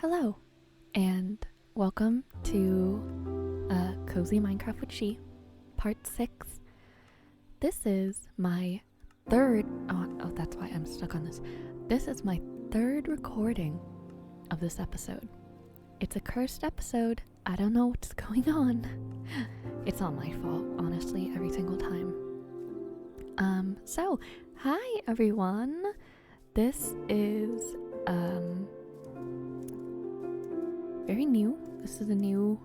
Hello, and welcome to Cozy Minecraft with She, Part 6. This is my third, that's why I'm stuck on this. This is my third recording of this episode. It's a cursed episode. I don't know what's going on. It's all my fault, honestly, every single time. So, hi everyone. This is, very new. This is a new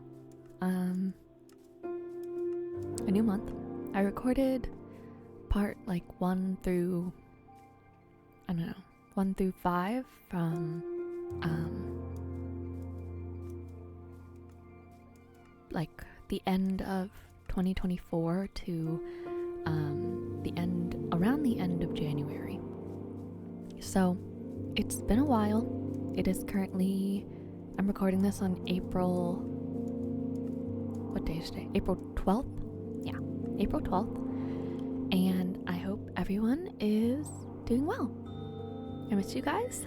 month. I recorded part like 1 through 5 from like the end of 2024 to around the end of January. So it's been a while. It is currently, I'm recording this on April, what day is today? April 12th? Yeah, April 12th. And I hope everyone is doing well. I miss you guys.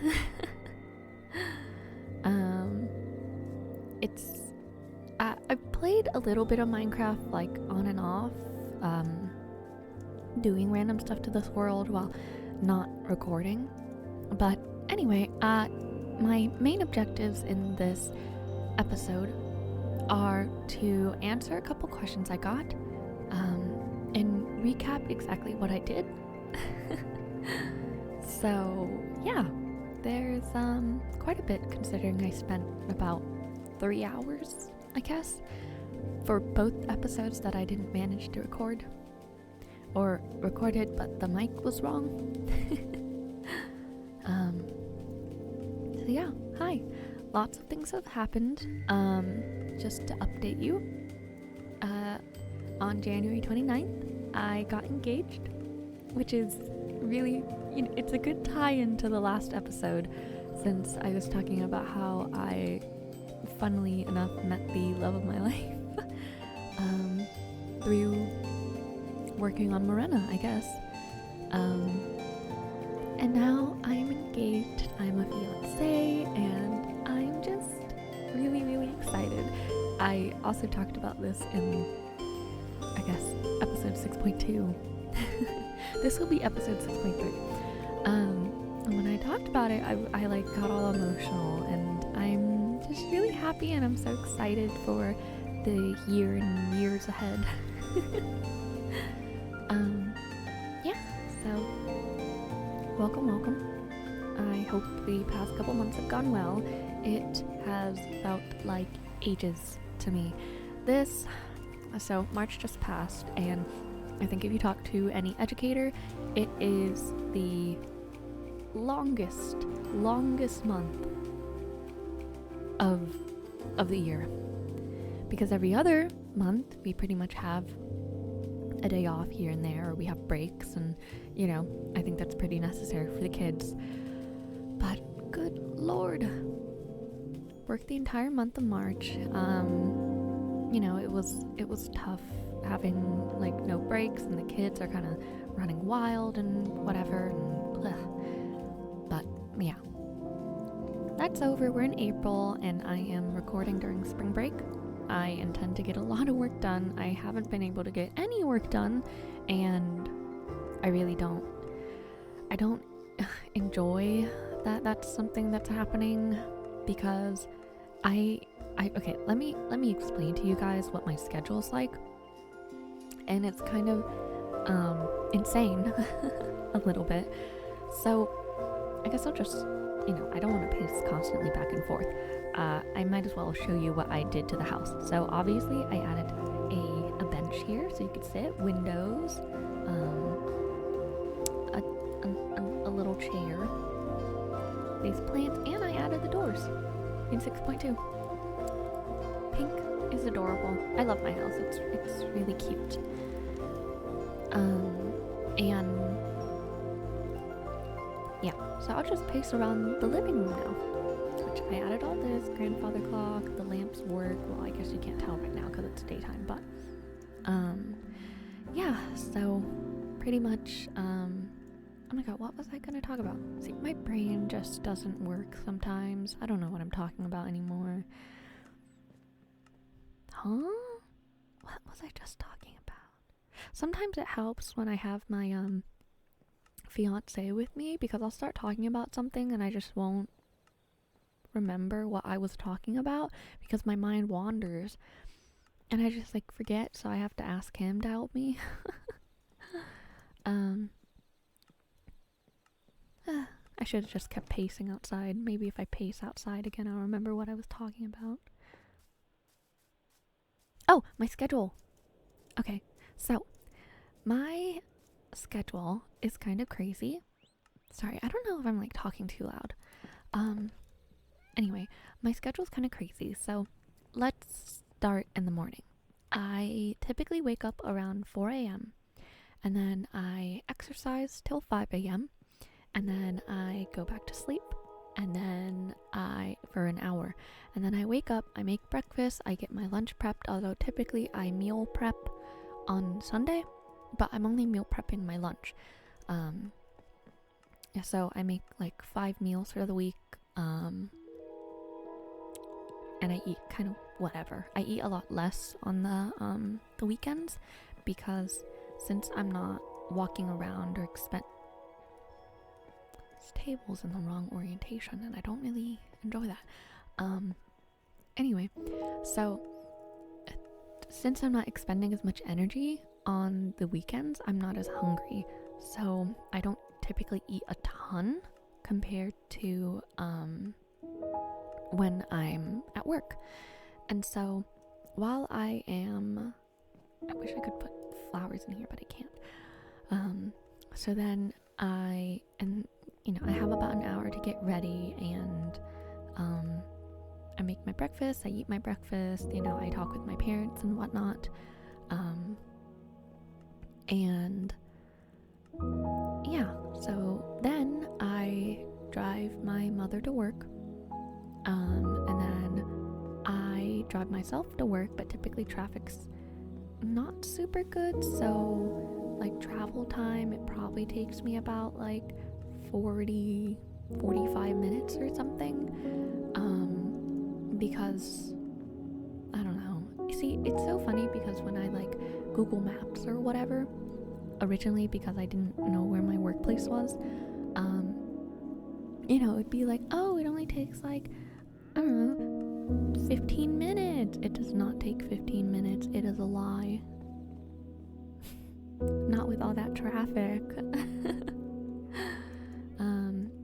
I've played a little bit of Minecraft, like on and off, doing random stuff to this world while not recording. But anyway, my main objectives in this episode are to answer a couple questions I got, and recap exactly what I did. So yeah, there's quite a bit, considering I spent about 3 hours, I guess, for both episodes that I didn't manage to record, or recorded but the mic was wrong. So yeah, hi. Lots of things have happened. Just to update you, on January 29th, I got engaged, which is really, it's a good tie-in to the last episode, since I was talking about how I, funnily enough, met the love of my life through working on Morena, I guess. And now I'm engaged, I'm a fiancé, and I'm just really, really excited. I also talked about this in, I guess, episode 6.2. This will be episode 6.3. And when I talked about it, I like got all emotional, and I'm just really happy, and I'm so excited for the year and years ahead. Yeah, so welcome. I hope the past couple months have gone well. It has felt like ages to me. So March just passed, and I think if you talk to any educator, it is the longest month of the year. Because every other month we pretty much have a day off here and there, or we have breaks, and I think that's pretty necessary for the kids. But good lord, worked the entire month of March. It was tough having like no breaks, and the kids are kind of running wild and whatever, and bleh. But yeah, that's over. We're in April, and I am recording during spring break. I intend to get a lot of work done. I haven't been able to get any work done, and I really don't enjoy that that's something that's happening, because okay, let me explain to you guys what my schedule's like. And it's kind of insane a little bit. So I guess I'll just, I don't want to pace constantly back and forth. I might as well show you what I did to the house. So obviously I added a bench here so you could sit, windows, a little chair, these plants, and I added the doors in 6.2. Pink is adorable. I love my house. It's really cute. And yeah, so I'll just pace around the living room now. Which I added all this grandfather clock, the lamps work. Well, I guess you can't tell right now because it's daytime, but yeah, so pretty much Oh my god, what was I gonna talk about? See, my brain just doesn't work sometimes. I don't know what I'm talking about anymore. Huh? What was I just talking about? Sometimes it helps when I have my fiance with me, because I'll start talking about something and I just won't remember what I was talking about because my mind wanders and I just like forget, so I have to ask him to help me. I should have just kept pacing outside. Maybe if I pace outside again, I'll remember what I was talking about. Oh, my schedule. Okay, so my schedule is kind of crazy. Sorry, I don't know if I'm like talking too loud. Anyway, my schedule's kind of crazy, so let's start in the morning. I typically wake up around 4 a.m. and then I exercise till 5 a.m. and then I go back to sleep and then for an hour, and then I wake up, I make breakfast, I get my lunch prepped, although typically I meal prep on Sunday, but I'm only meal prepping my lunch. Yeah, so I make like 5 meals for the week, and I eat kind of whatever. I eat a lot less on the weekends because since I'm not walking around or this table's in the wrong orientation and I don't really enjoy that. Anyway, so since I'm not expending as much energy on the weekends, I'm not as hungry, so I don't typically eat a ton compared to when I'm at work. And so while I wish I could put flowers in here, but I can't. So then I have about an hour to get ready, and I make my breakfast, I eat my breakfast, I talk with my parents and whatnot. And yeah, so then I drive my mother to work, and then I drive myself to work, but typically traffic's not super good, so like travel time, it probably takes me about like 45 minutes or something, because I don't know. See, it's so funny because when I like Google Maps or whatever, originally, because I didn't know where my workplace was, it'd be like, oh, it only takes like, I don't know, 15 minutes. It does not take 15 minutes. It is a lie. Not with all that traffic.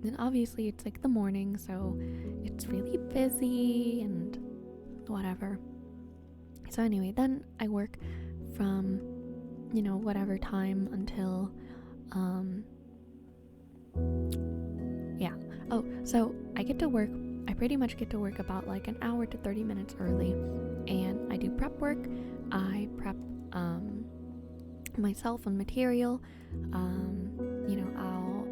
And obviously it's like the morning, so it's really busy and whatever. So anyway, then I work from, whatever time until, yeah. Oh, so I pretty much get to work about like an hour to 30 minutes early, and I do prep work. I prep, myself and material. I'll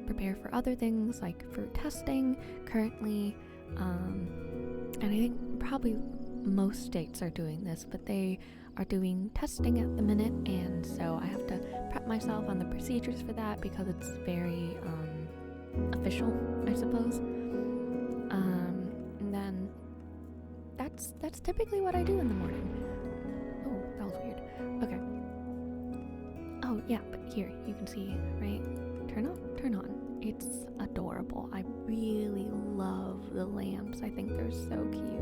prepare for other things like for testing currently, and I think probably most states are doing this, but they are doing testing at the minute, and so I have to prep myself on the procedures for that because it's very official, I suppose. And then that's typically what I do in the morning. Oh, that was weird. Okay. Oh yeah, but here you can see, right? Turn on. It's adorable. I really love the lamps. I think they're so cute.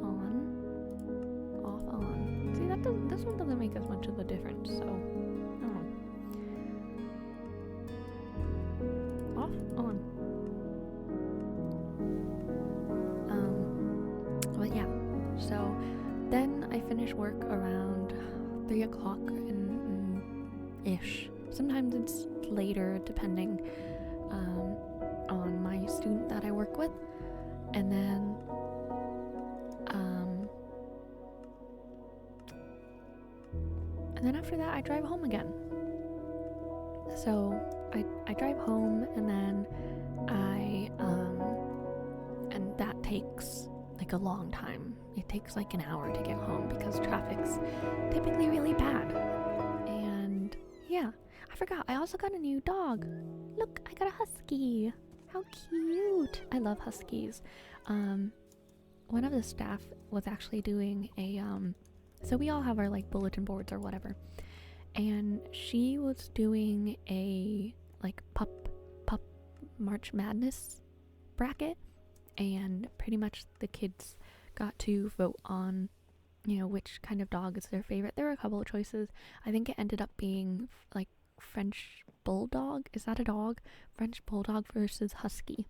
On, off, on. See, this one doesn't make as much of a difference, so I don't know. Off, on. But yeah, so then I finish work around 3 o'clock ish. Sometimes it's later depending on my student that I work with. And then after that I drive home again. So I drive home, and then and that takes like a long time. It takes like an hour to get home because traffic's typically really bad. And forgot, I also got a new dog. Look, I got a husky. How cute. I love huskies. One of the staff was actually doing a, so we all have our like bulletin boards or whatever. And she was doing a like pup March Madness bracket. And pretty much the kids got to vote on, you know, which kind of dog is their favorite. There were a couple of choices. I think it ended up being like French Bulldog. Is that a dog? French Bulldog versus Husky.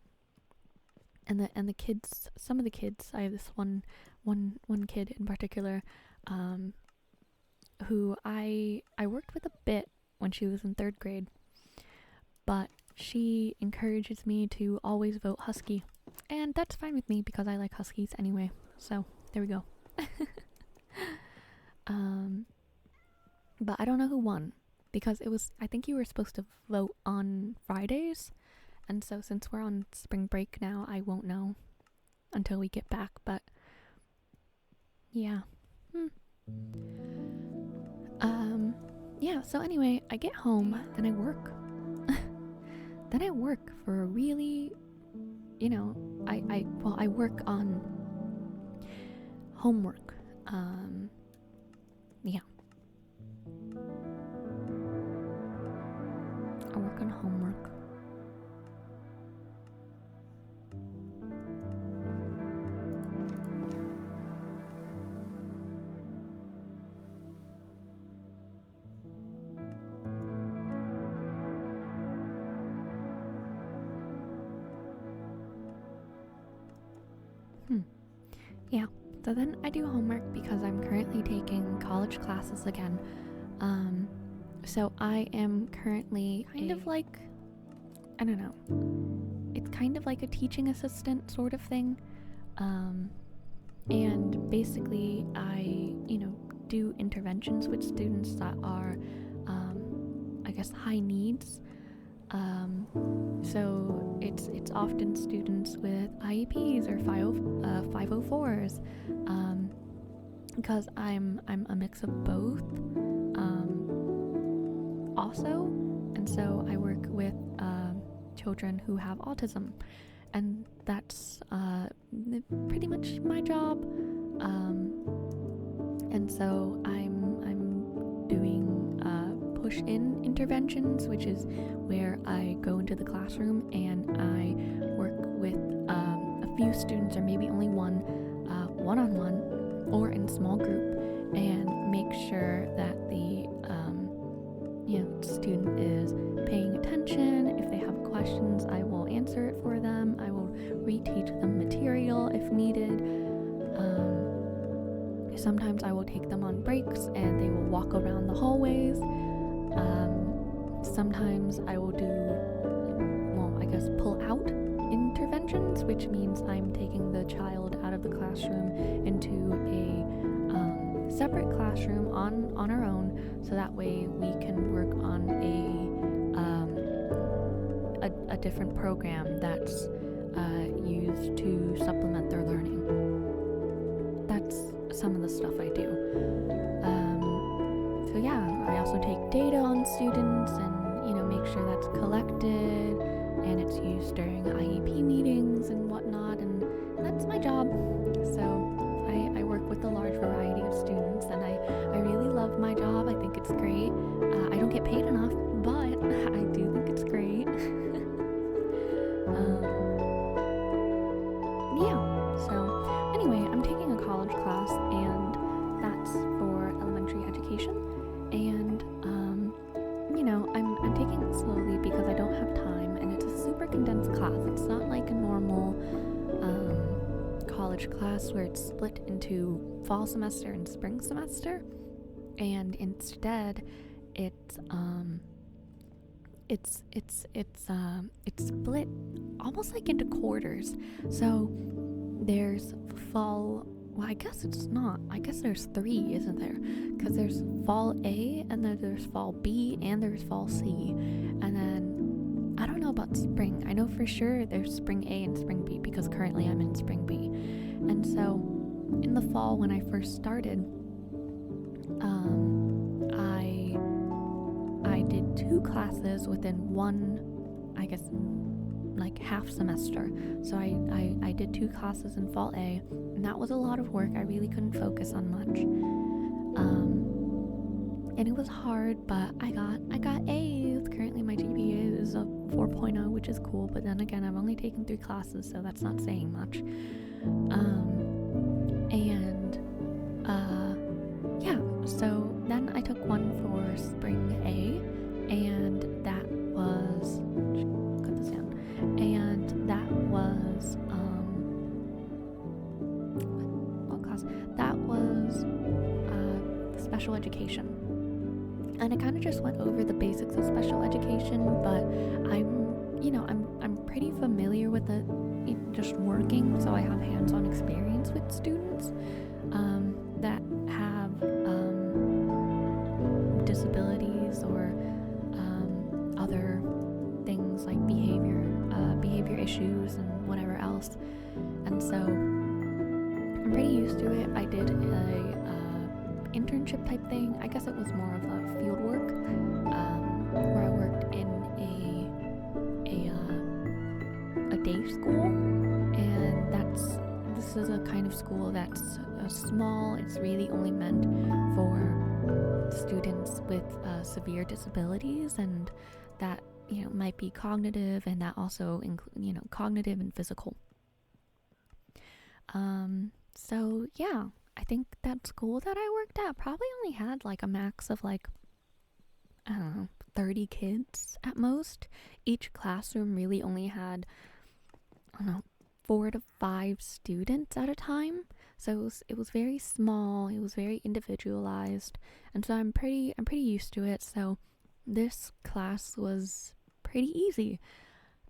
And the kids, some of the kids, I have this one kid in particular, who I worked with a bit when she was in 3rd grade, but she encourages me to always vote Husky, and that's fine with me because I like Huskies anyway. So there we go. But I don't know who won because it was, I think you were supposed to vote on Fridays. And so since we're on spring break now, I won't know until we get back, but yeah. Yeah, so anyway, I get home, then I work. Then I work for a really, you know, I work on homework. Yeah. I work on homework. Yeah, so then I do homework because I'm currently taking college classes again. So I am currently kind of like, I don't know, it's kind of like a teaching assistant sort of thing. And basically I, you know, do interventions with students that are, I guess, high needs. So it's often students with IEPs or 504s, because I'm a mix of both, also, and so I work with children who have autism, and that's pretty much my job, and so I'm doing push-in interventions, which is where I go into the classroom and I work with a few students, or maybe only one-on-one or in small group, and make sure that the student is paying attention. If they have questions, I will answer it for them. I will reteach them material if needed. Sometimes I will take them on breaks and they will walk around the hallways. Sometimes I will do, pull out interventions, which means I'm taking the child out of the classroom into a separate classroom on our own, so that way we can work on a different program that's used to supplement their learning. That's some of the stuff I do. So yeah, I also take data on students and, you know, make sure that's collected and it's used during IEP meetings and whatnot, and that's my job. So I work with a large variety of students, and I really love my job. I think it's great. I don't get paid enough, but I do think it's great. Yeah, so anyway, I'm taking a college class, and that's for elementary education. And you know, I'm taking it slowly because I don't have time, and it's a super condensed class. It's not like a normal college class where it's split into fall semester and spring semester, and instead it's split almost like into quarters. So there's fall. Well, I guess it's not. I guess there's 3, isn't there? Because there's fall A, and then there's fall B, and there's fall C. And then, I don't know about spring. I know for sure there's spring A and spring B, because currently I'm in spring B. And so, in the fall, when I first started, I did 2 classes within one, I guess, like half semester. So I did 2 classes in fall A, and that was a lot of work. I really couldn't focus on much. And it was hard, but I got A's. Currently my GPA is a 4.0, which is cool, but then again, I've only taken 3 classes, so that's not saying much. Yeah, so then I took one for spring A, and that was, cut this down, and that was, what class? That was, special education. And I kind of just went over the basics of special education, but I'm pretty familiar with it just working, so I have hands-on experience with students that have disabilities or other things like behavior issues and whatever else. And so I'm pretty used to it. I did a internship type thing. I guess it was more of a field work where I worked in a day school, and this is a kind of school that's small. It's really only meant for students with severe disabilities, and that might be cognitive, and that also include cognitive and physical. So yeah, I think that school that I worked at probably only had like a max of like, I don't know, 30 kids at most. Each classroom really only had, I don't know, 4 to 5 students at a time. So it was very small, it was very individualized, and so I'm pretty used to it. So this class was pretty easy.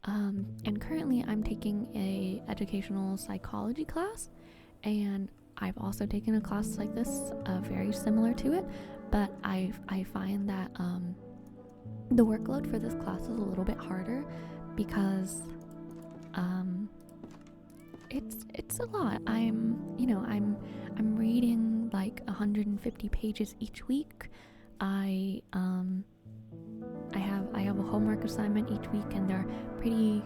And currently I'm taking a educational psychology class, and I've also taken a class like this, very similar to it, but I find that the workload for this class is a little bit harder because it's a lot. I'm reading like 150 pages each week. I have a homework assignment each week, and they're pretty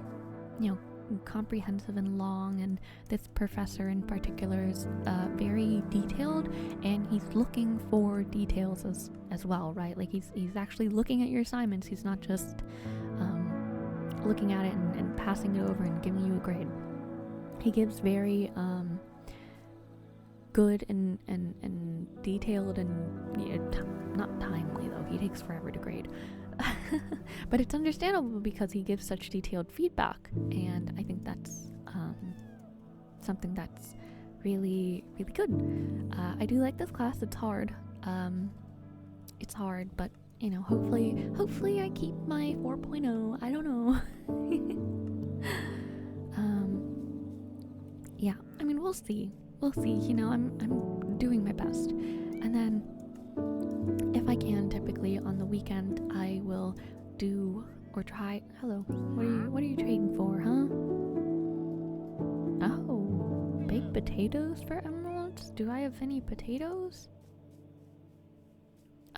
comprehensive and long, and this professor in particular is very detailed, and he's looking for details as well, right? Like he's actually looking at your assignments. He's not just looking at it and passing it over and giving you a grade. He gives very good and detailed and not timely though. He takes forever to grade. But it's understandable because he gives such detailed feedback, and I think that's something that's really, really good. I do like this class. It's hard. But hopefully I keep my 4.0. I don't know. Yeah, I mean, we'll see. I'm doing my best. And then if I can, typically on the weekend, I will do or try. Hello, what are you trading for, huh? Oh, baked potatoes for emeralds? Do I have any potatoes?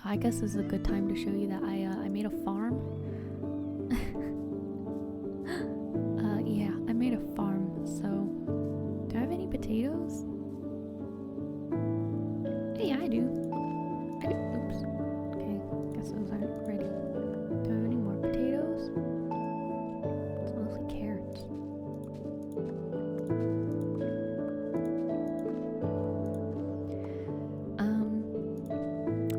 I guess this is a good time to show you that I made a farm. Yeah, I made a farm. So, do I have any potatoes? Yeah, I do. Oops. Okay, guess those aren't ready. Do I have any more potatoes? It's mostly carrots.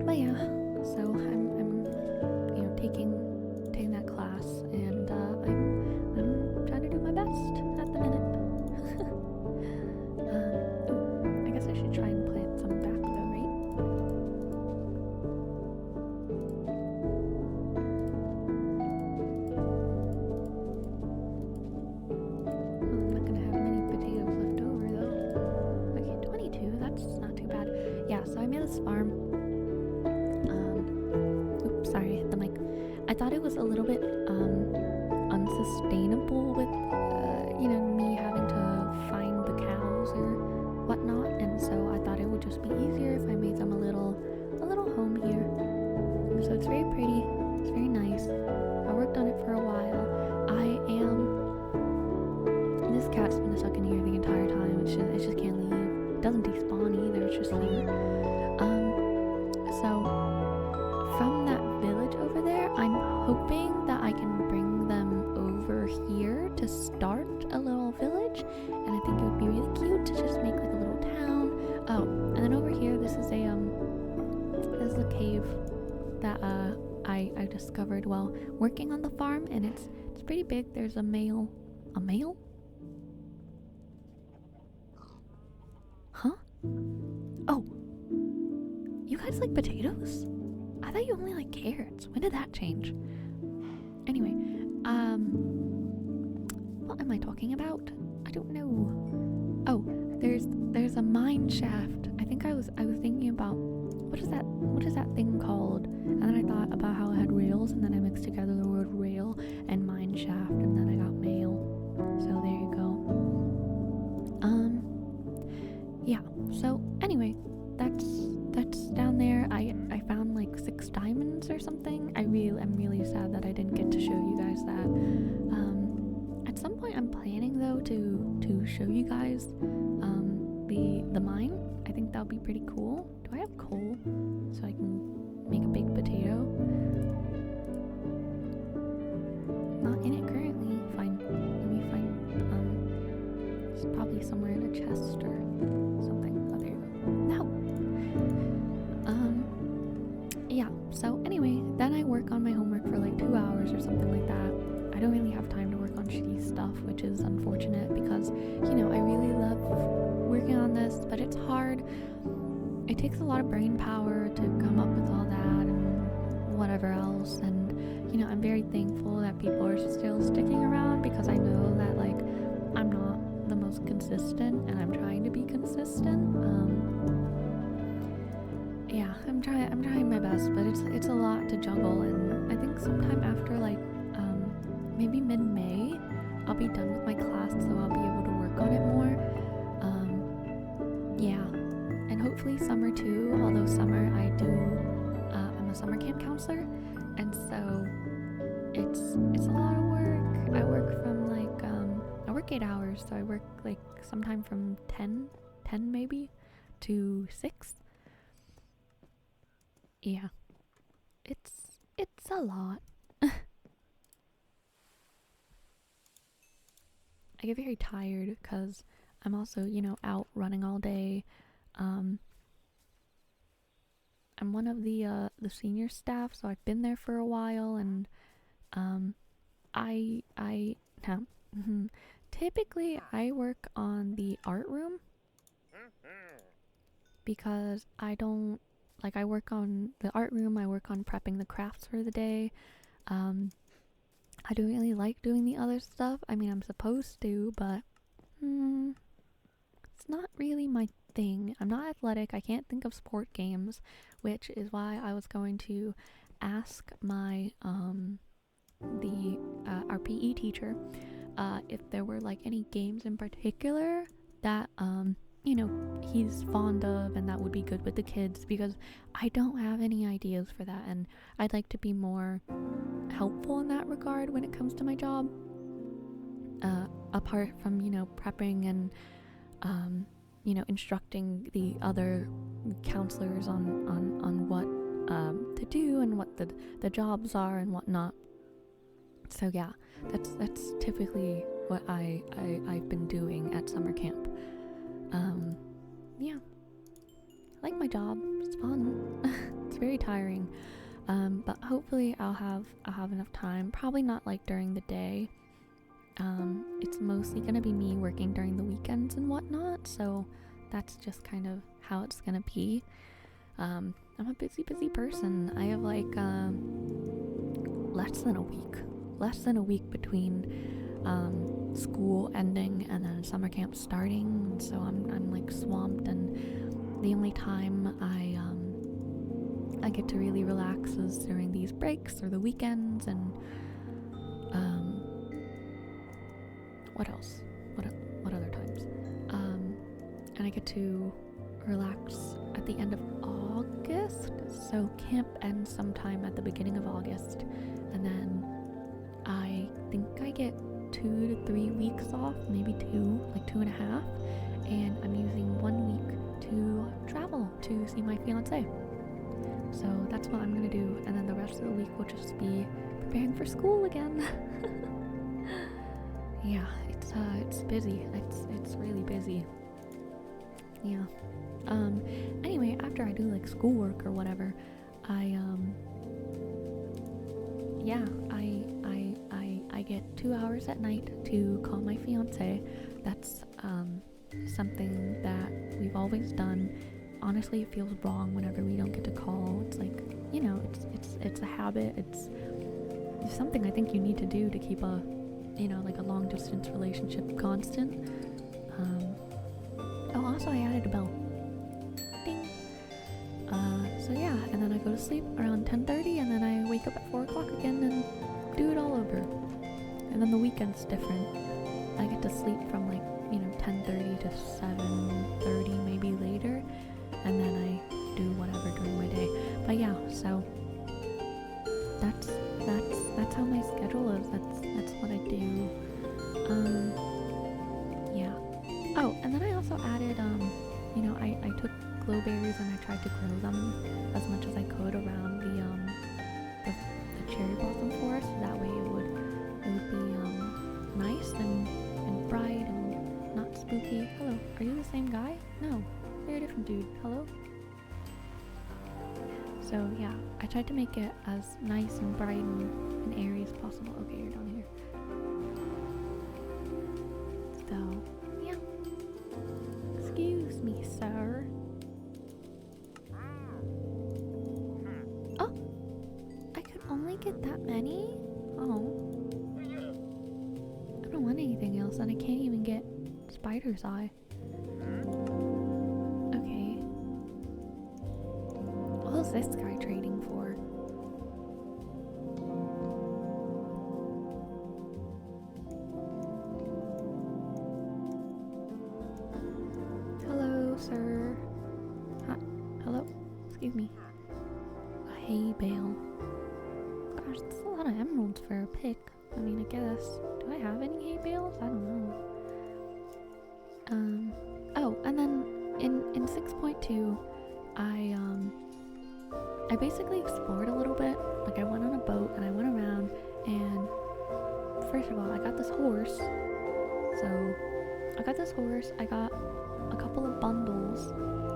But yeah, so I'm taking that class, and I'm trying to do my best at the minute. I guess I should try and plant some back though, right? I'm not gonna have many potatoes left over though. Okay, 22, that's not too bad. Yeah, so I made this farm. Oops, sorry, I hit the mic. I thought it was a little bit unsustainable with me having to find the cows or whatnot, and so I thought it would just be easier if I made them a little home here. So it's very pretty, it's very This cat's been stuck in here the entire time. It just can't leave. It doesn't despawn either. It's just here. So from that village over there, I'm hoping that I can bring them over here to start a little village, and I think it would be really cute to just make like a little town. Oh, and then over here, this is a cave that I discovered while working on the farm, and it's pretty big. There's a male. Huh? Oh, you guys like potatoes? I thought you only like carrots. When did that change? Anyway, what am I talking about? I don't know. Oh, there's a mine shaft. I think I was thinking about what is that thing called? And then I thought about how it had rails, and then I mixed together the word rail and mine shaft, and then I got mail. So there you go. Yeah. So anyway, that's down there. I found like 6 diamonds or something. I'm really sad that I didn't get to show you guys that. At some point I'm planning though to show you guys the mine. I think that'll be pretty cool. Do I have coal so I can make a baked potato? Not in it currently. Fine. Let me find it's probably somewhere in a chest or something. Oh, there you go. No. Yeah. So anyway, then I work on my homework for like 2 hours or something like that. I don't really have time to work on shitty stuff, which is unfortunate because, you know, I really love working on this, but it's hard. It takes a lot of brain power to come up with all that and whatever else, and, you know, I'm very thankful that people are still sticking around because I know that, like, I'm not the most consistent, and I'm trying to be consistent. Yeah, I'm trying my best, but it's a lot to juggle, and I think sometime after, like, maybe mid-May, I'll be done with my class, so I'll be able to work on it more. Yeah, and hopefully summer too, although summer I do, I'm a summer camp counselor, and so it's a lot of work. I work from like, I work 8 hours, so I work like sometime from 10 maybe, to 6. Yeah, it's a lot. I get very tired because I'm also, you know, out running all day. I'm one of the senior staff, so I've been there for a while, and typically I work on the art room because I work on the art room, I work on prepping the crafts for the day. I don't really like doing the other stuff. I mean, I'm supposed to, but it's not really my thing. I'm not athletic. I can't think of sport games, which is why I was going to ask my our PE teacher if there were like any games in particular that you know, he's fond of and that would be good with the kids, because I don't have any ideas for that, and I'd like to be more helpful in that regard when it comes to my job, apart from, you know, prepping and you know, instructing the other counselors on what to do and what the jobs are and whatnot. So yeah, that's typically what I've been doing at summer camp. Yeah, I like my job. It's fun. It's very tiring. But hopefully I'll have enough time. Probably not like during the day. It's mostly gonna be me working during the weekends and whatnot, so that's just kind of how it's gonna be. I'm a busy person. I have like less than a week between school ending and then summer camp starting, so I'm like swamped, and the only time I get to really relax is during these breaks or the weekends, and what else? What other times? And I get to relax at the end of August, so camp ends sometime at the beginning of August, and then I think I get 2 to 3 weeks off, maybe 2, like 2.5, and I'm using 1 week to travel to see my fiance. So that's what I'm gonna do, and then the rest of the week will just be preparing for school again. Yeah, it's busy. It's really busy. Yeah. Anyway, after I do like schoolwork or whatever, I get 2 hours at night to call my fiance. That's something that we've always done. Honestly, it feels wrong whenever we don't get to call. It's like, you know, it's a habit. It's something I think you need to do to keep a, you know, like a long distance relationship constant. Oh, also I added a bell. Ding. So yeah, and then I go to sleep around 10:30, and then I wake up at 4 o'clock again and do it all over. And then the weekend's different. I get to sleep from like, you know, 10:30 to 7:30, maybe later, and then I do whatever during my day. But yeah, so that's how my schedule is. That's what I do. Yeah. Oh, and then I also added you know, I took glowberries and I tried to grow them as much as I could around the cherry blossom forest. That way it would be nice and bright and not spooky. Hello, are you the same guy? No, you're a different dude. Hello? So yeah, I tried to make it as nice and bright and airy as possible. Okay, you're down here. So, yeah. Excuse me, sir. Oh! I could only get that many? Oh. I don't want anything else, and I can't even get spider's eye. Okay. What is this guy trading for? Hello, sir. Hi. Hello? Excuse me. A hay bale. Gosh, that's a lot of emeralds for a pick. I mean, I guess. Do I have any hay bales? I don't know. Oh, and then in 6.2, I basically explored a little bit. Like, I went on a boat and I went around, and first of all, I got this horse. So, I got this horse. I got a couple of bundles.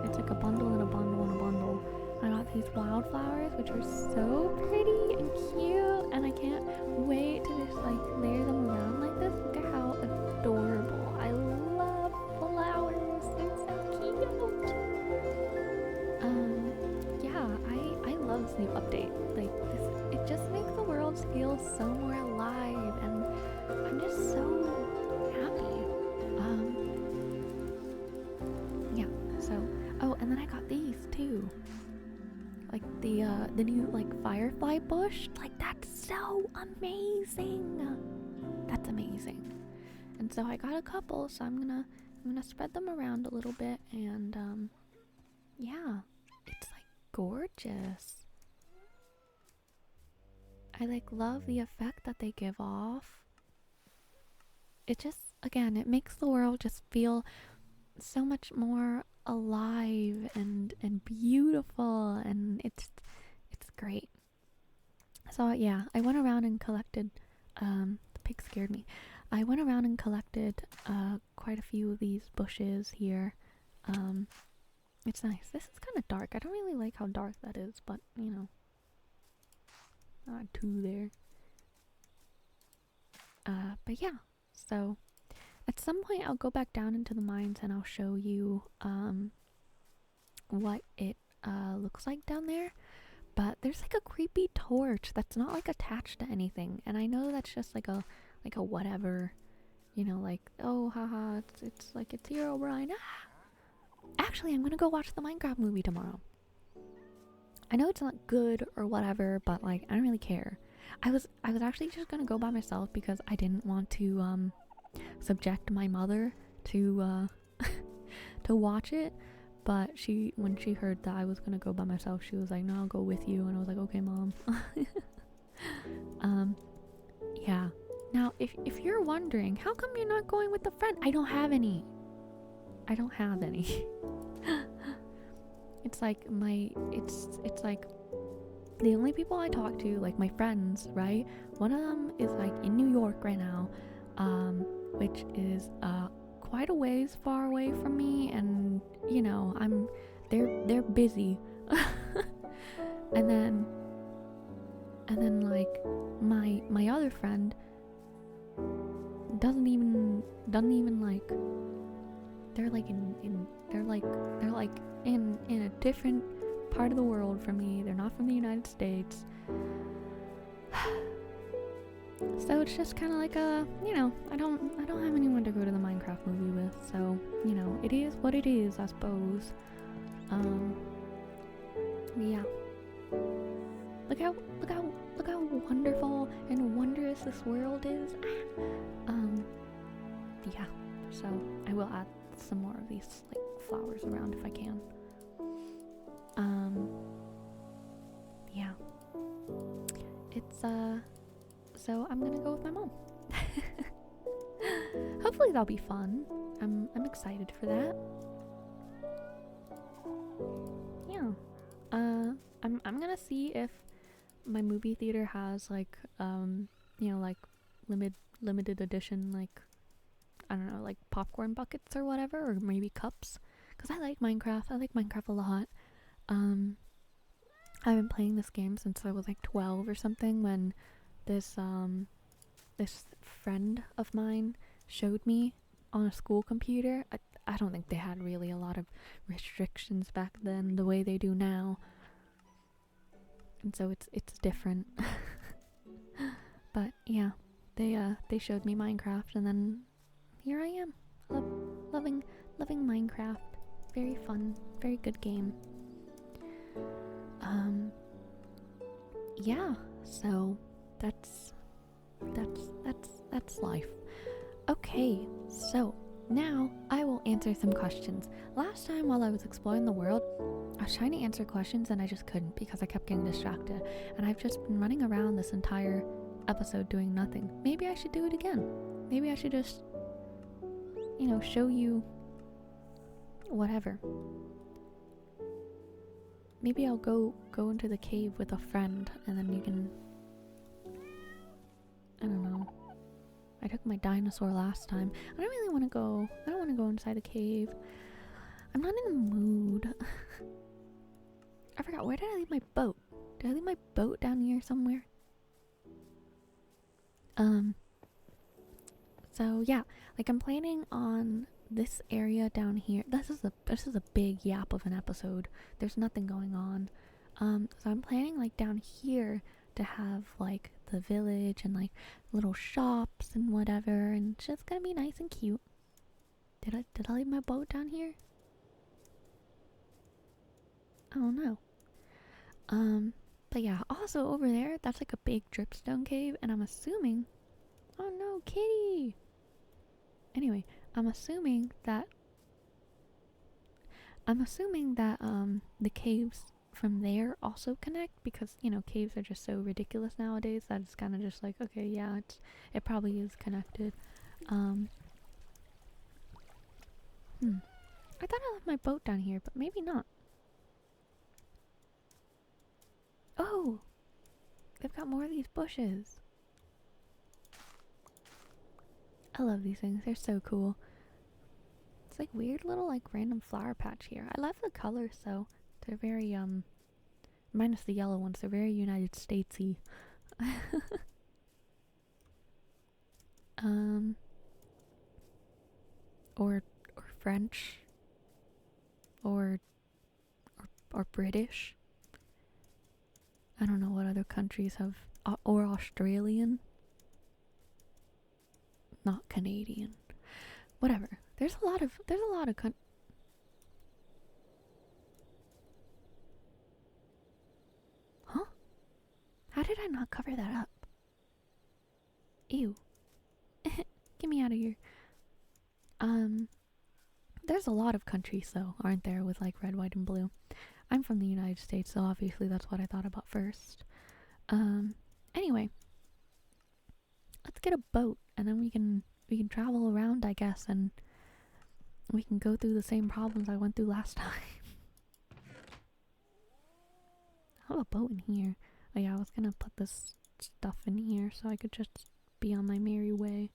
It's like a bundle and a bundle and a bundle. I got these wildflowers, which are so pretty and cute, and I can't wait to just like layer them around like this. Look at how adorable. I love flowers. They're so cute. Yeah, I love this new update. Like this, it just makes the world feel so more alive, and I'm just so happy. Yeah. So, oh, and then I got these too. Like the new like firefly bush. Like that's so amazing. That's amazing. And so I got a couple, so I'm gonna spread them around a little bit, and yeah, it's like gorgeous. I like love the effect that they give off. It just, again, it makes the world just feel so much more alive and beautiful, and it's great. So yeah, I went around and collected, the pig scared me. I went around and collected quite a few of these bushes here. It's nice. This is kind of dark. I don't really like how dark that is, but you know, not too there. But yeah, so at some point I'll go back down into the mines and I'll show you what it looks like down there. But there's like a creepy torch that's not like attached to anything, and I know that's just like a whatever, you know, like, oh haha, it's like it's here, O'Brien. Ah! Actually, I'm gonna go watch the Minecraft movie tomorrow. I know it's not good or whatever, but like I don't really care. I was actually just gonna go by myself because I didn't want to subject my mother to to watch it. But when she heard that I was gonna go by myself, she was like, "No, I'll go with you." And I was like, "Okay, Mom." Yeah. Now, if you're wondering, how come you're not going with a friend? I don't have any. I don't have any. It's like it's like the only people I talk to, like my friends, right? One of them is like in New York right now, which is quite a ways far away from me, and you know, they're busy. and then like my other friend doesn't even like, they're like in a different part of the world from me. They're not from the United States. So it's just kind of like you know, I don't have anyone to go to the Minecraft movie with, so you know, it is what it is, I suppose. Yeah. Look how wonderful and wondrous this world is. Yeah. So I will add some more of these like flowers around if I can. Yeah. It's so I'm gonna go with my mom. Hopefully that'll be fun. I'm excited for that. Yeah. I'm gonna see if my movie theater has like you know, like limited edition, like I don't know, like popcorn buckets or whatever, or maybe cups, because I like Minecraft. I like Minecraft a lot. I've been playing this game since I was like 12 or something, when this friend of mine showed me on a school computer. I don't think they had really a lot of restrictions back then the way they do now, and so it's different. But yeah, they showed me Minecraft, and then here I am, loving Minecraft. Very fun, very good game. Yeah, so that's life. Okay, so now I will answer some questions. Last time while I was exploring the world, I was trying to answer questions and I just couldn't because I kept getting distracted, and I've just been running around this entire episode doing nothing. Maybe I should do it again. Maybe I should just, you know, show you whatever. Maybe I'll go into the cave with a friend, and then you can, I don't know. I took my dinosaur last time. I don't really want to go. I don't want to go inside the cave. I'm not in the mood. I forgot, where did I leave my boat? Did I leave my boat down here somewhere? So yeah, like I'm planning on this area down here. This is a big yap of an episode. There's nothing going on. So I'm planning like down here to have like the village and like little shops and whatever, and it's just gonna be nice and cute. Did I leave my boat down here? I don't know. But yeah, also over there, that's like a big dripstone cave, and I'm assuming, oh no, kitty! Anyway, I'm assuming that the caves from there also connect, because, you know, caves are just so ridiculous nowadays that it's kind of just like, okay, yeah, it probably is connected. I thought I left my boat down here, but maybe not. Oh! They've got more of these bushes. I love these things. They're so cool. It's like weird little like random flower patch here. I love the colors though. They're very minus the yellow ones, they're very United Statesy. or French or British. I don't know what other countries have, or Australian. Not Canadian. Whatever. There's a lot of Huh? How did I not cover that up? Ew. Get me out of here. There's a lot of countries though, aren't there, with like red, white, and blue. I'm from the United States, so obviously that's what I thought about first. Anyway. let's get a boat, and then we can travel around, I guess, and we can go through the same problems I went through last time. I have a boat in here. Oh yeah, I was gonna put this stuff in here so I could just be on my merry way.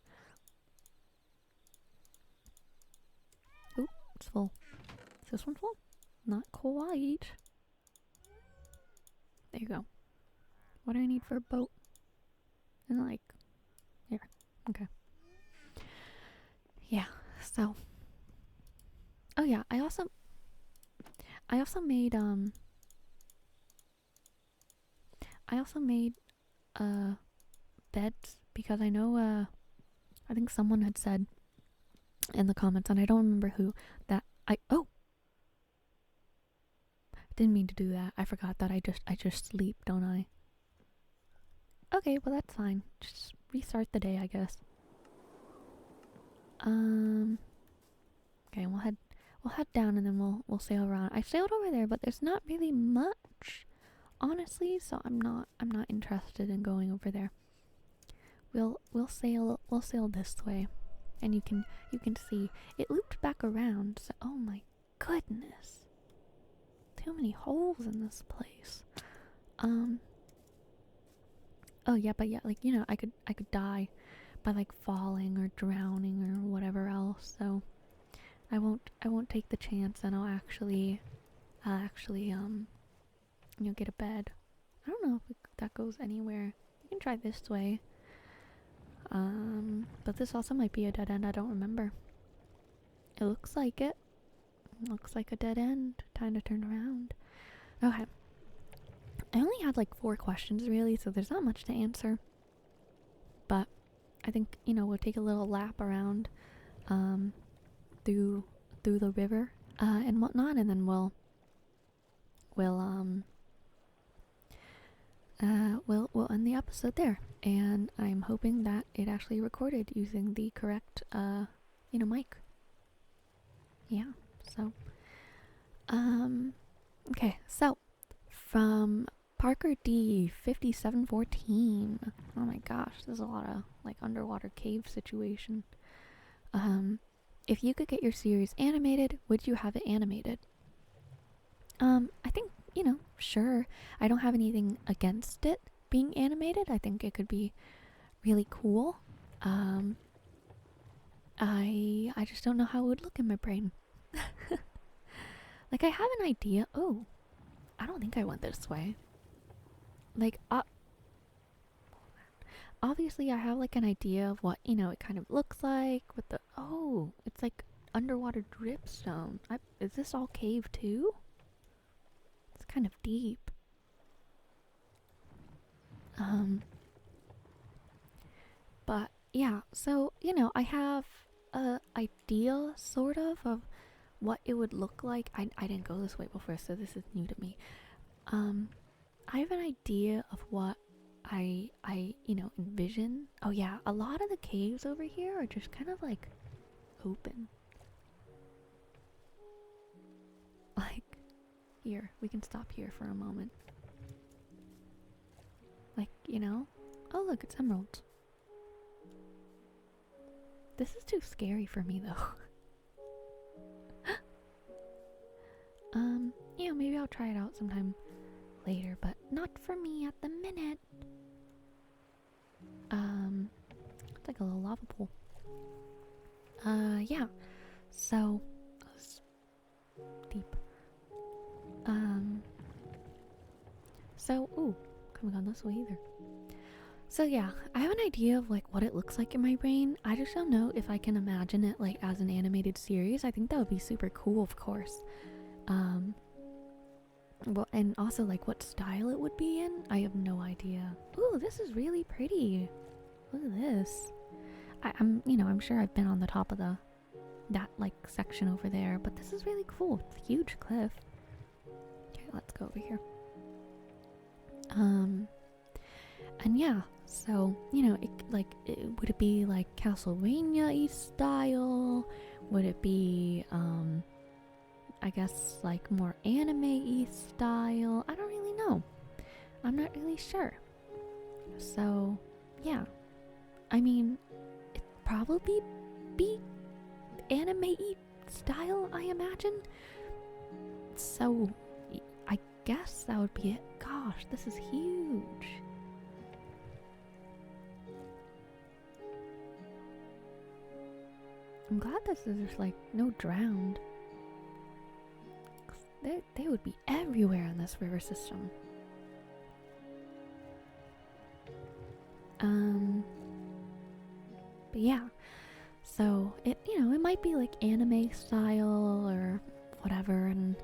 Oh, it's full. Is this one full? Not quite. There you go. What do I need for a boat? And like, here. Okay. Yeah, so. Oh yeah, I also made beds because I know I think someone had said in the comments, and I don't remember who, that didn't mean to do that. I forgot that I just sleep, don't I? Okay, well that's fine. Just restart the day, I guess. Okay, we'll head down and then we'll sail around. I sailed over there, but there's not really much, honestly, so I'm not interested in going over there. We'll sail this way, and you can see it looped back around. So, oh my goodness, too many holes in this place. Oh yeah, but yeah, like, you know, I could die by like falling or drowning or whatever else. So I won't take the chance, and I'll actually you know, get a bed. I don't know if that goes anywhere. You can try this way. But this also might be a dead end. I don't remember. It looks like it. Looks like a dead end. Time to turn around. Okay. I only had like 4 questions really, so there's not much to answer. But I think, you know, we'll take a little lap around through the river and whatnot, and then we'll end the episode there. And I'm hoping that it actually recorded using the correct you know, mic. Yeah, so okay, so from Parker D 5714. Oh my gosh, there's a lot of like underwater cave situation. If you could get your series animated, would you have it animated? I think, you know, sure. I don't have anything against it being animated. I think it could be really cool. I just don't know how it would look in my brain. Like, I have an idea. Oh, I don't think I went this way. Like, obviously I have like an idea of what, you know, it kind of looks like with the, oh, it's like underwater dripstone. Is this all cave too? It's kind of deep. But yeah, so, you know, I have a idea sort of what it would look like. I didn't go this way before, so this is new to me. I have an idea of what I you know, envision. Oh yeah, a lot of the caves over here are just kind of like open. Like, here, we can stop here for a moment. Like, you know? Oh look, it's emeralds. This is too scary for me though. Yeah, maybe I'll try it out sometime later, but not for me at the minute. It's like a little lava pool. Yeah. So, deep. So, ooh, haven't gone this way either. So yeah, I have an idea of like what it looks like in my brain. I just don't know if I can imagine it like as an animated series. I think that would be super cool, of course. Well, and also like what style it would be in. I have no idea. Ooh, this is really pretty. Look at this. I'm you know, I'm sure I've been on the top of that like section over there, but this is really cool. It's a huge cliff. Okay, let's go over here. And yeah, so, you know, would it be like Castlevania-y style? Would it be, I guess, like more anime-y style? I don't really know. I'm not really sure. So, yeah. I mean, it'd probably be anime-y style, I imagine. So, I guess that would be it. Gosh, this is huge. I'm glad this is just like no drowned. They would be everywhere in this river system. But yeah, so it, you know, it might be like anime style or whatever, and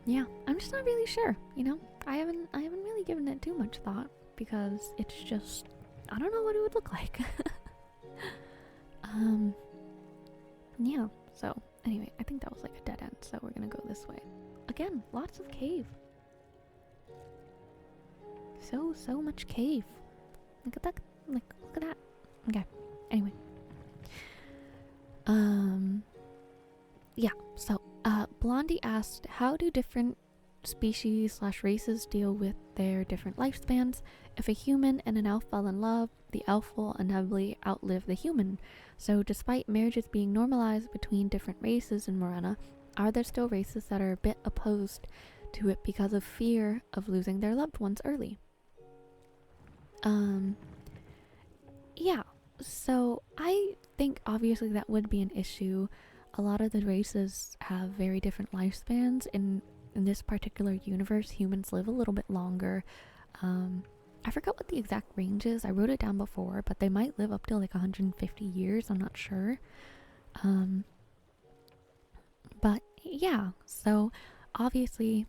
yeah, I'm just not really sure, you know. I haven't really given it too much thought because it's just, I don't know what it would look like. Yeah, so anyway, I think that was like a dead end, so we're gonna go this way. Again, lots of cave. So much cave. Look at that, like, look at that. Okay, anyway. Yeah, so, Blondie asked, how do different species / races deal with their different lifespans? If a human and an elf fell in love, the elf will inevitably outlive the human. So despite marriages being normalized between different races in Morena, are there still races that are a bit opposed to it because of fear of losing their loved ones early? Yeah, so I think obviously that would be an issue. A lot of the races have very different lifespans. In this particular universe, humans live a little bit longer. I forgot what the exact range is. I wrote it down before, but they might live up to like 150 years. I'm not sure. But yeah, so obviously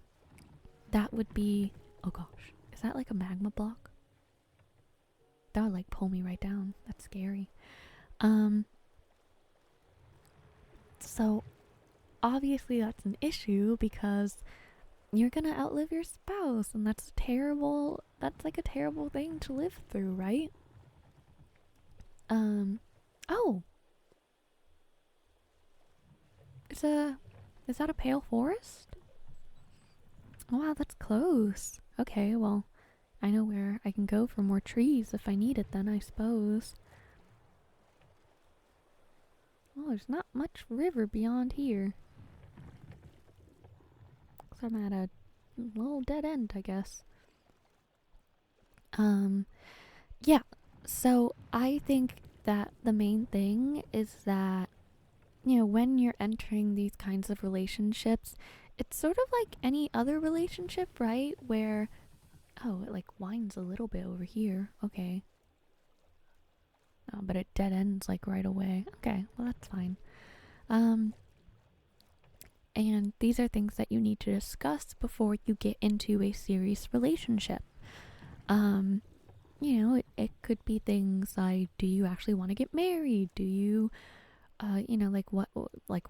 that would be, oh gosh, is that like a magma block? That would like pull me right down. That's scary. So obviously that's an issue because you're gonna outlive your spouse, and that's terrible. That's like a terrible thing to live through, right? Oh, is that a pale forest? Oh wow, that's close. Okay, well, I know where I can go for more trees if I need it then, I suppose. Well, there's not much river beyond here. So I'm at a little dead end, I guess. Yeah, so I think that the main thing is that, you know, when you're entering these kinds of relationships, it's sort of like any other relationship, right? Where, oh, it like winds a little bit over here. Okay. Oh, but it dead ends like right away. Okay, well that's fine. And these are things that you need to discuss before you get into a serious relationship. You know, it could be things like, do you actually want to get married? Do you, you know, like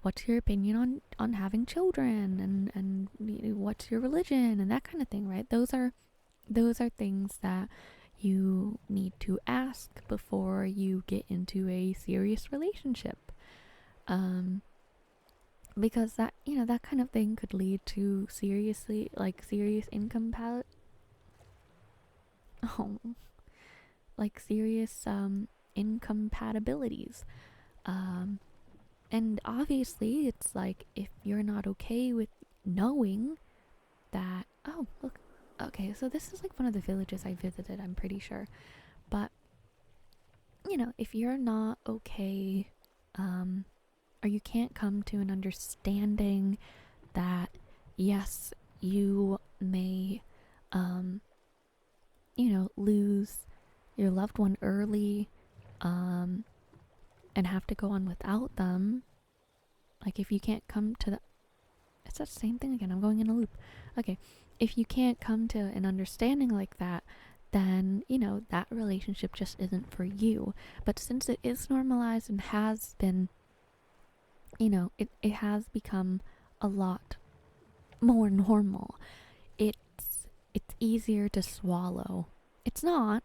what's your opinion on having children, and you know, what's your religion and that kind of thing, right? Those are things that you need to ask before you get into a serious relationship. Because that, you know, that kind of thing could lead to serious incompatibilities. And obviously it's like, if you're not okay with knowing that, oh look, okay, so this is like one of the villages I visited, I'm pretty sure. But you know, if you're not okay, or you can't come to an understanding that yes, you may you know, lose your loved one early, and have to go on without them. Like, if you can't come to the, it's that same thing again, I'm going in a loop. Okay, if you can't come to an understanding like that, then, you know, that relationship just isn't for you. But since it is normalized and has been, you know, it has become a lot more normal, it's easier to swallow. It's not,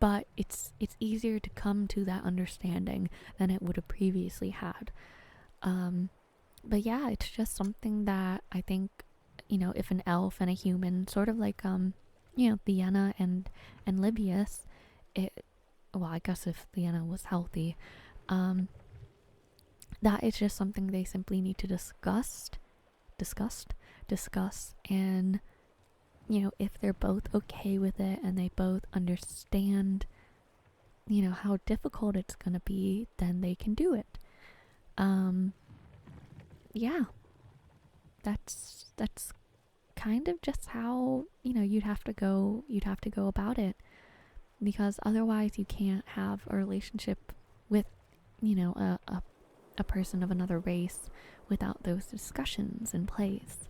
but it's easier to come to that understanding than it would have previously had. But yeah, it's just something that I think, you know, if an elf and a human, sort of like you know, Vienna and Libius, well, I guess if Leanna was healthy, that is just something they simply need to discuss, and, you know, if they're both okay with it and they both understand, you know, how difficult it's gonna be, then they can do it. Yeah, that's kind of just how, you know, you'd have to go about it, because otherwise you can't have a relationship with, you know, a person of another race without those discussions in place.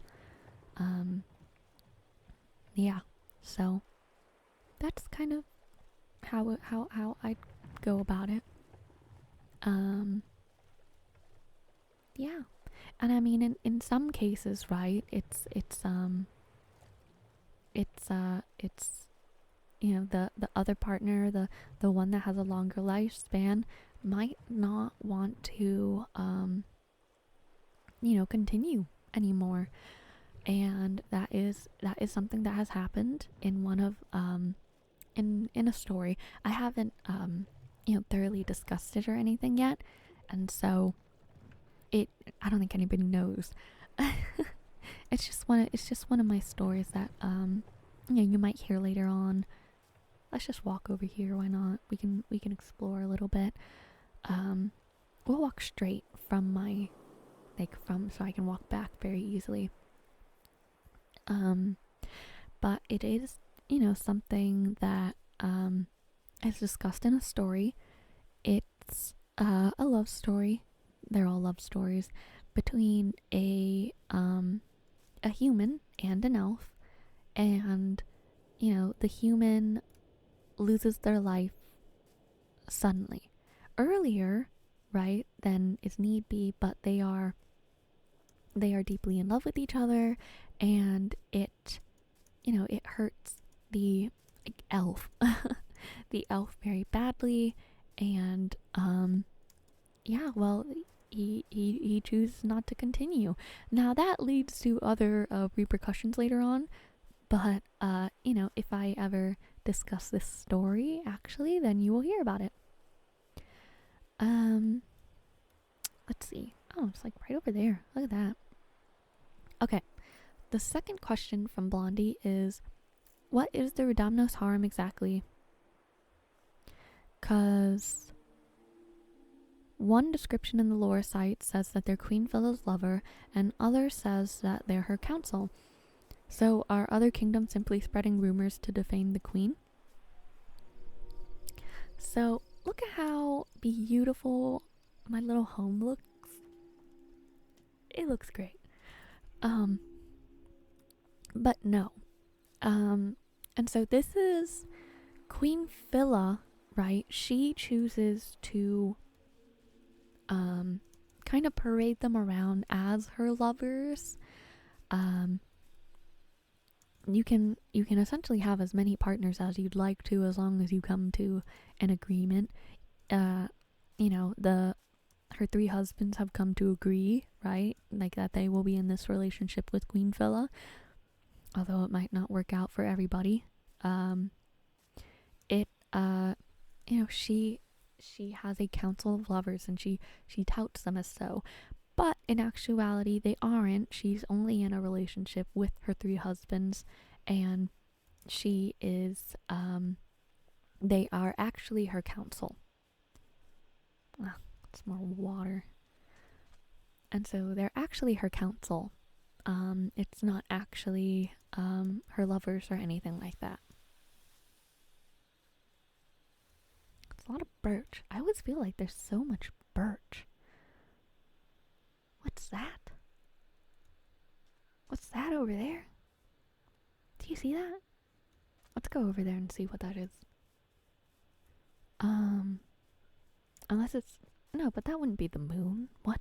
Yeah, so that's kind of how I'd go about it. Yeah, and I mean, in some cases, right? It's you know, the other partner, the one that has a longer lifespan, might not want to you know, continue anymore, and that is something that has happened in one of in a story. I haven't you know, thoroughly discussed it or anything yet, and so I don't think anybody knows. It's just one of my stories that you know, you might hear later on. Let's just walk over here, why not? We can explore a little bit. We'll walk straight from my, like, so I can walk back very easily. But it is, you know, something that is discussed in a story. It's a love story. They're all love stories between a human and an elf, and, you know, the human loses their life suddenly, earlier, right, than is need be, but they are deeply in love with each other, and it, you know, it hurts the, like, elf the elf very badly, and yeah, well, he chooses not to continue. Now that leads to other repercussions later on, but you know, if I ever discuss this story, actually, then you will hear about it. Let's see. Oh, it's like right over there. Look at that. Okay. The second question from Blondie is, what is the Rudamnos harem exactly? Cause one description in the lore site says that they're Queen Villa's lover, and other says that they're her counsel. So are other kingdoms simply spreading rumors to defame the queen? So look at how beautiful my little home looks. It looks great. But no. And so this is Queen Villa, right? She chooses to kind of parade them around as her lovers. You can essentially have as many partners as you'd like to, as long as you come to an agreement. You know, her 3 husbands have come to agree, right? Like, that they will be in this relationship with Queen Villa, although it might not work out for everybody. You know, she has a council of lovers, and she touts them as so. But in actuality, they aren't. She's only in a relationship with her 3 husbands, and she is, they are actually her counsel. It's more water. And so they're actually her counsel. It's not actually her lovers or anything like that. It's a lot of birch. I always feel like there's so much birch. What's that? What's that over there? Do you see that? Let's go over there and see what that is. Unless it's... No, but that wouldn't be the moon. What?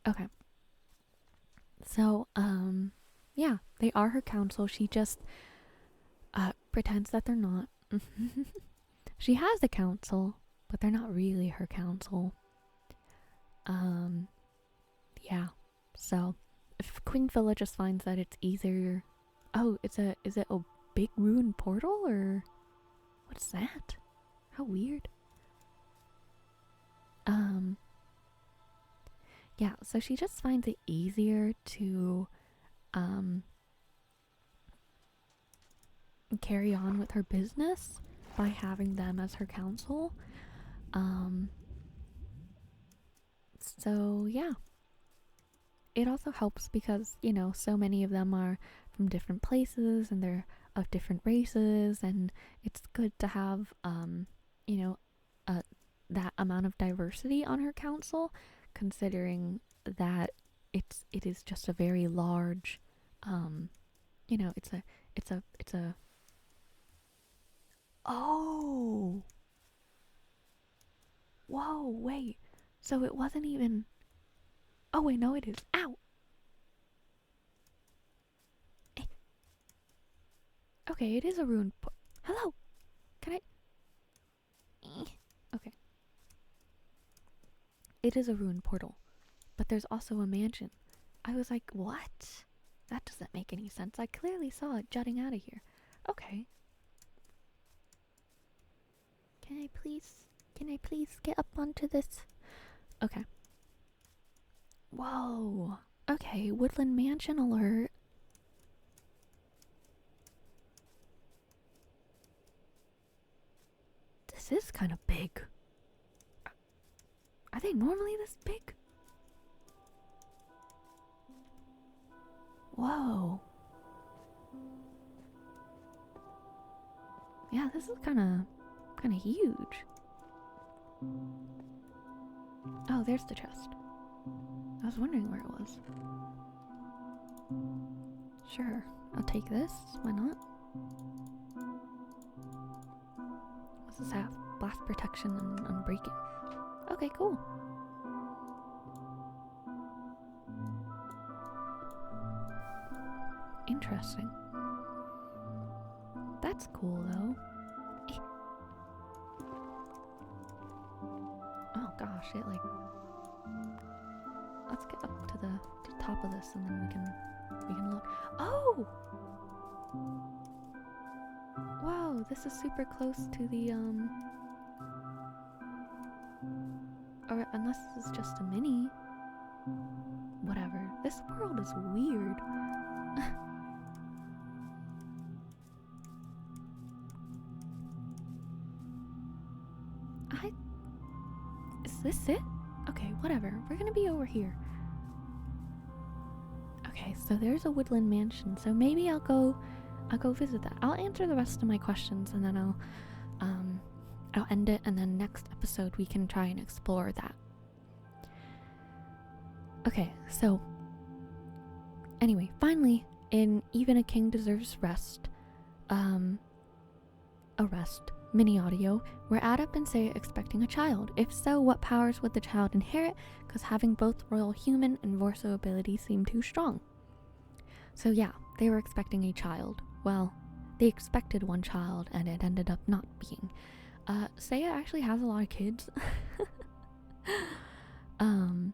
Okay. So, yeah, they are her counsel. She just pretends that they're not. She has a counsel, but they're not really her counsel. Yeah. So, if Queen Villa just finds that it's easier... Oh, is it a big ruined portal, or... What's that? How weird. Yeah, so she just finds it easier to carry on with her business by having them as her counsel. So yeah. It also helps because, you know, so many of them are from different places and they're of different races, and it's good to have you know, that amount of diversity on her council, considering that it is just a very large you know, it's a oh, whoa, wait, so it wasn't even, oh wait, no, it is, ow, eh. Okay, it is a ruined hello, can I okay, it is a ruined portal, but there's also a mansion. I was like, what? That doesn't make any sense. I clearly saw it jutting out of here. Okay. Can I please get up onto this? Okay. Whoa. Okay, Woodland Mansion alert. This is kind of big. Are they normally this big? Whoa. Yeah, this is kind of huge. Oh, there's the chest. I was wondering where it was. Sure, I'll take this. Why not? What's this have? Blast protection and unbreaking. Okay, cool. Interesting. That's cool though. Oh gosh, it like... Let's get up to the top of this and then we can look. Oh! Wow, this is super close to the or unless this is just a mini. Whatever. This world is weird. Is this it? Okay, whatever. We're gonna be over here. Okay, so there's a woodland mansion. So maybe I'll go visit that. I'll answer the rest of my questions and then I'll end it, and then next episode we can try and explore that. Okay, so anyway, finally, in Even a King Deserves Rest, a rest mini audio, were Adept and Saya expecting a child? If so, what powers would the child inherit? Because having both royal human and Vorso abilities seemed too strong. So yeah, they were expecting a child. Well, they expected one child and it ended up not being. Saya actually has a lot of kids. And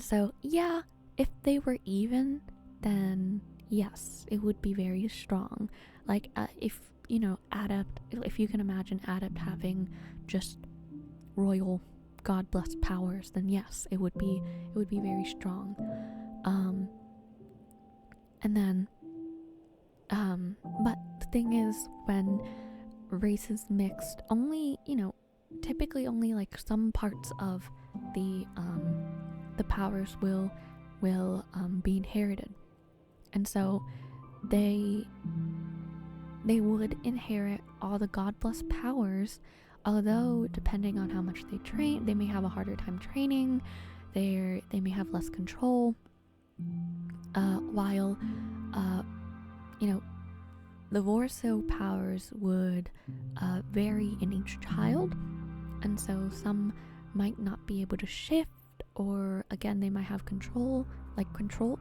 so yeah, if they were even, then yes, it would be very strong. Like if you know, Adept, if you can imagine Adept having just royal god blessed powers, then yes, it would be very strong. And then but the thing is, when races mixed, only, you know, typically only like some parts of the powers will be inherited. And so they would inherit all the god blessed powers, although depending on how much they train, they may have a harder time training, they may have less control, while you know, the Vorso powers would vary in each child, and so some might not be able to shift, or again they might have control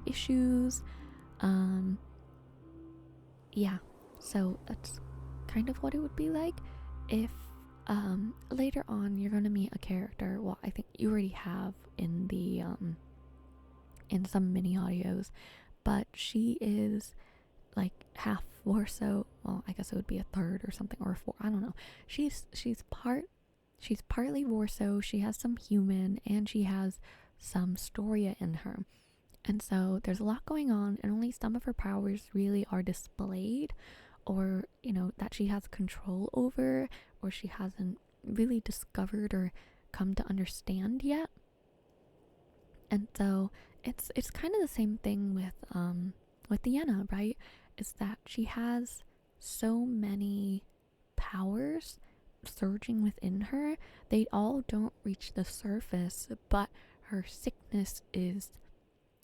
issues. Yeah, so that's kind of what it would be like if later on you're gonna meet a character. Well, I think you already have in the in some mini audios, but she is like half Warso. Well, I guess it would be a third or something, or a four. I don't know. She's partly Warso. She has some human, and she has some Storia in her. And so there's a lot going on, and only some of her powers really are displayed, or, you know, that she has control over, or she hasn't really discovered or come to understand yet. And so it's kind of the same thing with Yenna, right? Is that she has so many powers surging within her. They all don't reach the surface, but her sickness is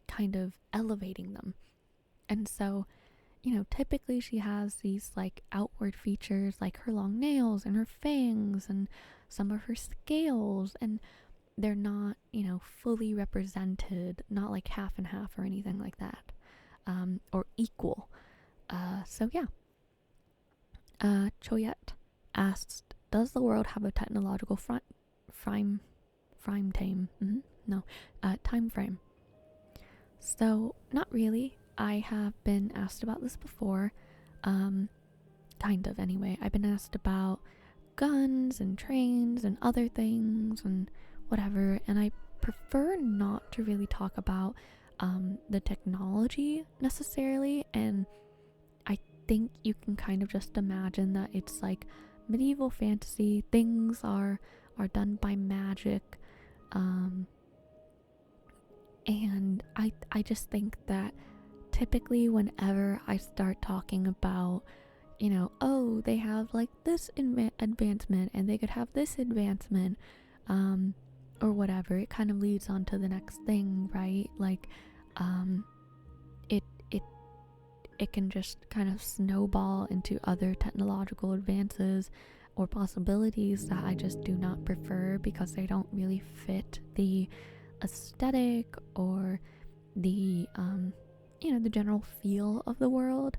kind of elevating them. And so, you know, typically she has these like outward features like her long nails and her fangs and some of her scales, and they're not, you know, fully represented, not like half and half or anything like that, or equal. So yeah. Choyette asked, does the world have a technological time frame? So not really. I have been asked about this before, kind of anyway. I've been asked about guns and trains and other things and whatever, and I prefer not to really talk about the technology necessarily, and I think you can kind of just imagine that it's like medieval fantasy. Things are done by magic, and I just think that typically whenever I start talking about, you know, oh, they have like this advancement and they could have this advancement, or whatever, it kind of leads on to the next thing, right? Like, it can just kind of snowball into other technological advances or possibilities that I just do not prefer, because they don't really fit the aesthetic or the you know, the general feel of the world.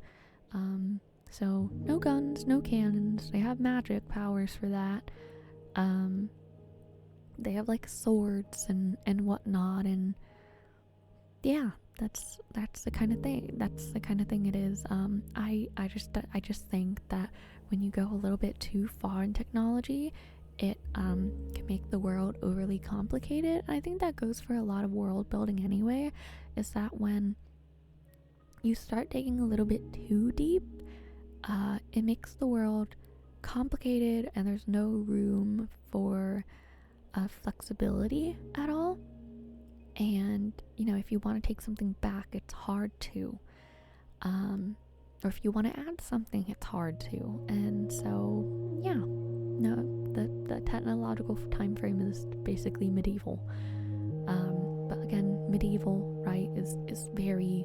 So no guns, no cannons. They have magic powers for that. They have like swords and whatnot, and yeah, that's the kind of thing. That's the kind of thing it is. I just think that when you go a little bit too far in technology, it can make the world overly complicated. I think that goes for a lot of world building anyway, is that when you start digging a little bit too deep, it makes the world complicated and there's no room for flexibility at all. And, you know, if you want to take something back, it's hard to. Or if you want to add something, it's hard to. And so, yeah, no, the technological time frame is basically medieval. But again, medieval, right, is very,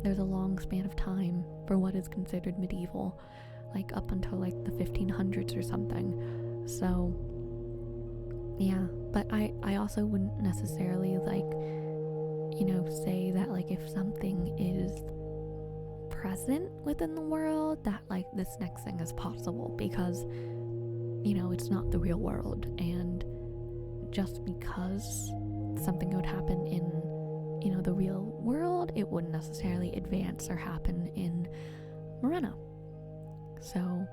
there's a long span of time for what is considered medieval, like up until like the 1500s or something. So yeah, but I also wouldn't necessarily like, you know, say that like if something is present within the world, that like this next thing is possible, because, you know, it's not the real world. And just because something would happen in, you know, the real world, it wouldn't necessarily advance or happen in Morena. So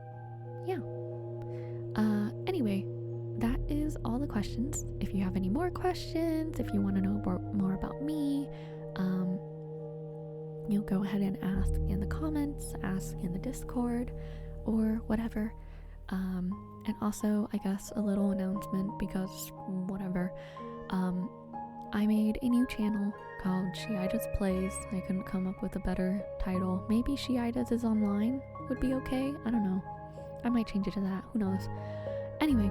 yeah, anyway, that is all the questions. If you have any more questions, if you want to know more about me, you know, go ahead and ask in the comments, ask in the Discord, or whatever. And also, I guess, a little announcement, because whatever, I made a new channel called Shiaides Plays. I couldn't come up with a better title. Maybe Shiaides is online would be okay. I don't know. I might change it to that. Who knows? Anyway,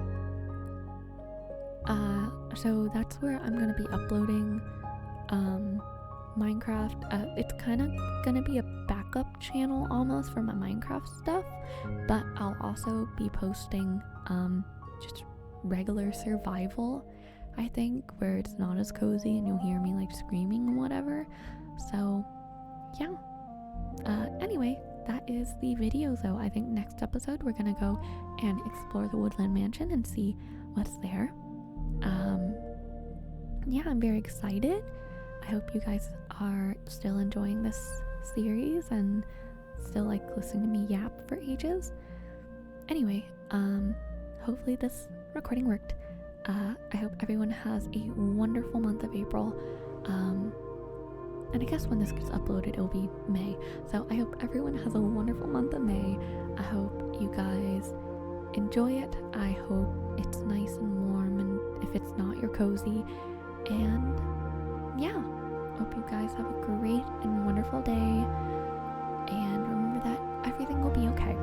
so that's where I'm gonna be uploading Minecraft. It's kind of gonna be a backup channel almost for my Minecraft stuff, but I'll also be posting just regular survival, I think, where it's not as cozy and you'll hear me like screaming and whatever. So yeah, anyway, that is the video though. I think next episode we're gonna go and explore the Woodland Mansion and see what's there. Yeah, I'm very excited. I hope you guys are still enjoying this series, and still like listening to me yap for ages. Anyway, hopefully this recording worked. I hope everyone has a wonderful month of April. And I guess when this gets uploaded, it'll be May. So I hope everyone has a wonderful month of May. I hope you guys enjoy it. I hope it's nice and warm, and if it's not, you're cozy. And yeah, hope you guys have a great and wonderful day. And remember that everything will be okay.